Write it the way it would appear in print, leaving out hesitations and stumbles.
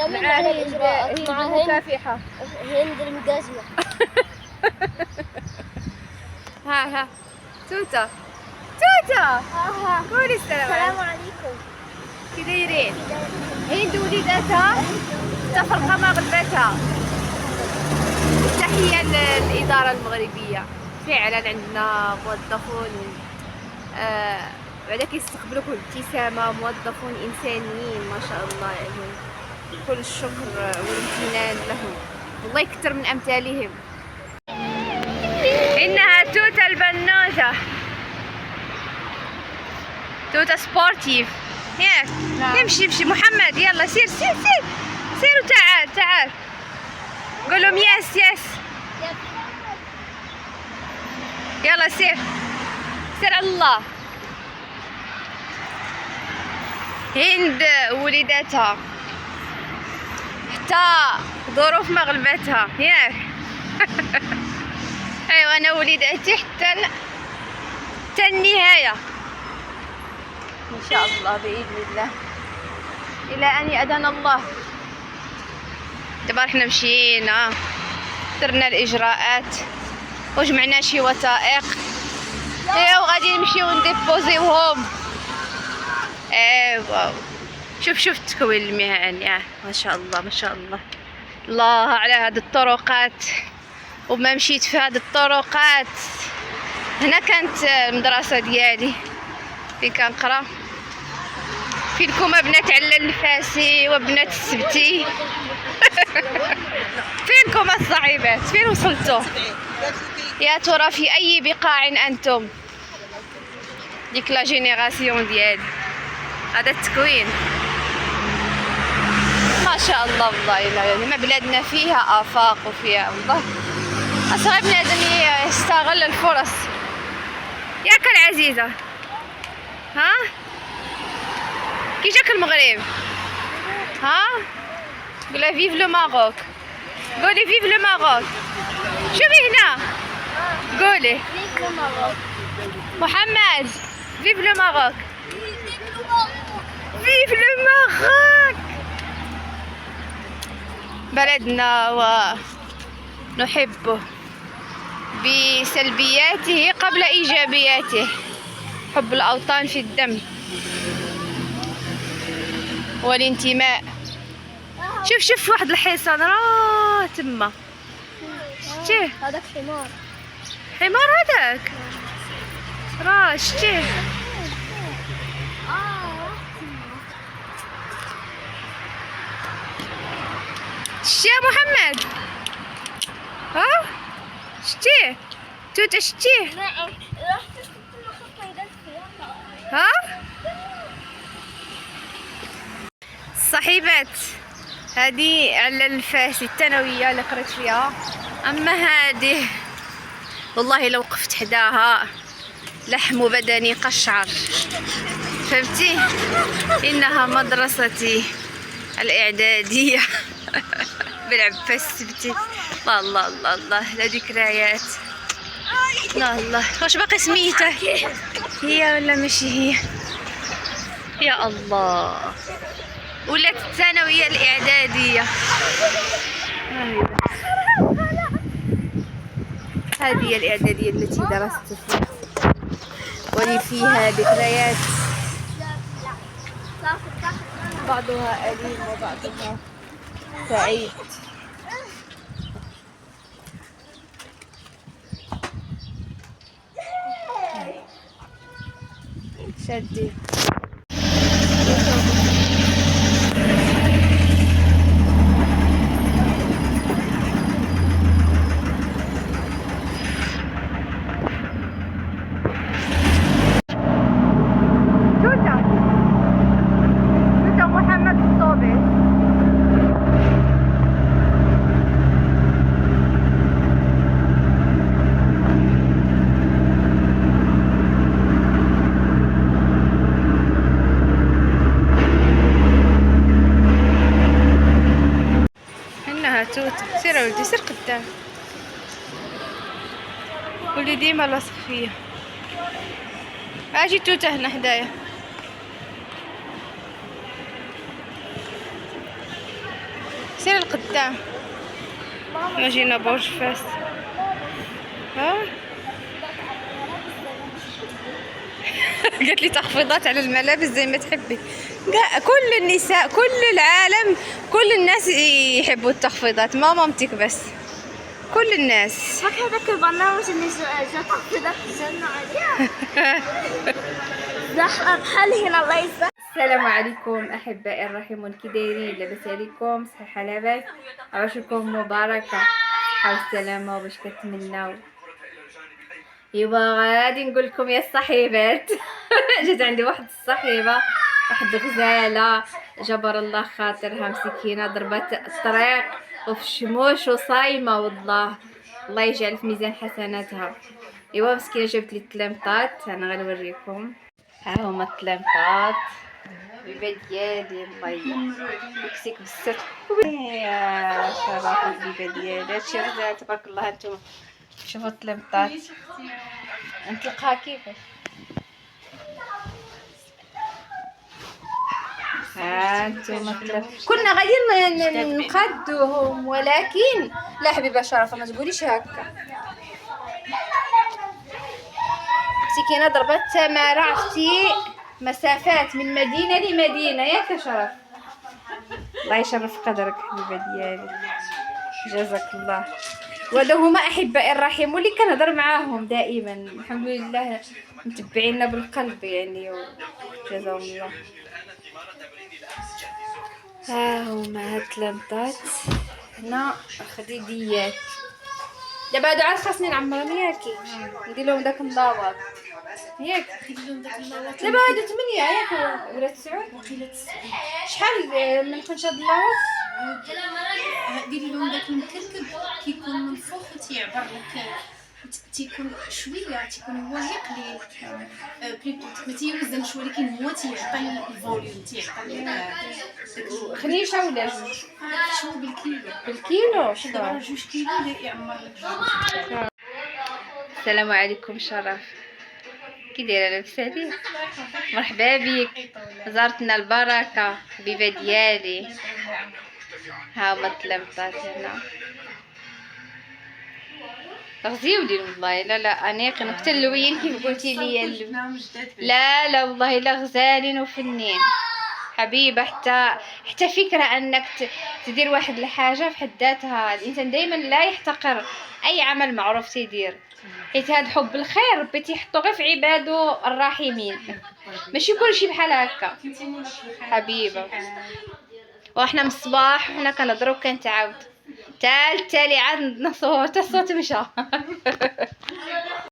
معاها هند المكافحة. هند المقازمة. ها توتة توتة قولي السلام عليكم. السلام عليكم. كي دايرين؟ هند وليداتها تفرقة مغلبتها. تحية للإدارة المغربية، فعلا عندنا موظفون بعدا كيستقبلوك بابتسامة، موظفون إنسانيين ما شاء الله عليهم، كل الشكر والامتنان لهم، والله يكثر من أمثالهم. إنها توتة البنوتة، توتة سبورتيف. ياك يمشي محمد، يلا سير وتعال قول لهم يس يلا سير على الله. هند وليداتها حتى ظروف مغلبتها ياك. ايوا انا وليداتي حتى النهايه ان شاء الله باذن الله، الى ان يأذن الله. دابا حنا مشينا درنا الاجراءات وجمعنا شي وثائق، ايوا غادي نمشيو نديبوزيوهم. ايوا شوف التكوين المهني، ما شاء الله الله على هاد الطرقات. وما مشيت في هاد الطرقات، هنا كانت المدرسه ديالي فين كنقرا. فينكم بنات علة النفاسي وبنات السبتي؟ فينكم الصعيبات؟ فين وصلتوا يا ترى؟ في اي بقاع انتم؟ ديك لا جينيراسيون ديالي، هذا التكوين ما شاء الله. والله يعني ما بلادنا فيها افاق وفيها والله اصغر بنادم يستغل الفرص. ياك العزيزه ها كي جاك المغرب؟ ها قولي فيف لو ماروك، قولي فيف لو ماروك. شوفي هنا قولي محمد فيف لو ماروك، فيف لو ماروك. بلدنا ونحبه بسلبياته قبل إيجابياته، حب الأوطان في الدم والانتماء. شوف واحد الحصان راه تما، شتيه؟ هذاك حمار هذاك راه شتيه. شتي يا محمد؟ ها شتيه؟ توتا شتيه؟ ها الصحيبات هذه على الفاسي الثانويه اللي قريت فيها. اما هذه والله لو وقفت حداها لحم بدني قشعر، فهمتي؟ انها مدرستي الاعداديه بالعباس السبتي. الله لا ذكريات. الله واش باقي سميتها هي ولا ماشي هي؟ يا الله ولات الثانويه الاعداديه. هذه هي الاعداديه التي درست فيها ولي فيها ذكريات، بعضها أليم وبعضها سعيد. شدي محمد الطوبي. انها توته. سير يا ولدي سير قدام، ولي ديما لاصق فيا. اجي توته هنا حدايا. سير القدام. جينا برج فاس. ها قالت لي تخفيضات على الملابس زي ما تحبي. كل النساء، كل العالم، كل الناس يحبوا التخفيضات، ما مامتك بس، كل الناس. فاكر هذاك البرنامج اللي جا تخفيضات الجنة عليها؟ زحمة بحال هنا الله يسلمك. السلام عليكم احبائي الرحيمون، كي دايرين؟ لاباس عليكم؟ صحيحه لاباس؟ عواشركم مباركه، صحه والسلامه وباش كتمناو. ايوا غادي نقول لكم يا الصحيبات. جات عندي واحد الصحيبه، واحد غزاله جبر الله خاطرها، مسكينه ضربت الطريق وفي الشموش وصايمه، والله الله يجعل في ميزان حسناتها. ايوا مسكينه جابت لي التلامطات، انا غنوريكم. ها هما التلامطات البيبه ديالي، الله يكسيك بالستر يا شرف البيبه ديالي. هادشي غزال تبارك الله. هانتوما شوفوا التلامطات، نطلقها كيفاش. هانتوما كنا غاديين نقادوهم، ولكن لا حبيبه شرفه ما تقوليش هكا. مسكينه ضربت تماره، عرفتي مسافات من مدينه لمدينه ياك شرف. الله يشرف قدرك حبيبه ديالي، جزاك الله. وهذا هما احبائي الرحيم واللي كنهضر معاهم دائما، الحمد لله متبعينا بالقلب يعني، وجزاهم الله. ها هما هاد التلامطات هنا خديديات. دابا هادو عاد خاصني نعمرهم ياكي، ندير لهم داك النضوات ياك. دابا هادو 8 ياك ولا 9 وقيله 9. شحال من خنشه د اللوط؟ ديري لهم داك المكركب كيكون من فوق وتيعبر لك، تيكون شويه، تيكون هو غير قليل، بليتو ما تيوزنش، ولكن هو تيعطي الفوليوم، تيعطي خنيشه ولا جوج؟ شو بالكيلو. بالكيلو دابا شحال؟ 2 كيلو اللي يعمر لك جوج. السلام عليكم شرف، كي دايره؟ لاباس عليك؟ مرحبا بك، زارتنا البركه حبيبه ديالي. ها هما التلامطات هنا غزيولين والله. لا لا انا يقين حتى اللوين كيف قلتي لي. لا لا والله لا غزالين وفنين حبيبه. حتى فكره انك تدير واحد الحاجه في حد ذاتها، الانسان دائما لا يحتقر اي عمل معروف تيدير، حيت هذا حب الخير ربي تيحطو غير في عباده الراحمين، ماشي كلشي بحال هكا حبيبه. واحنا من الصباح وحنا كنهضروا كنتعاود تالي عاد صوت الصوت مشى.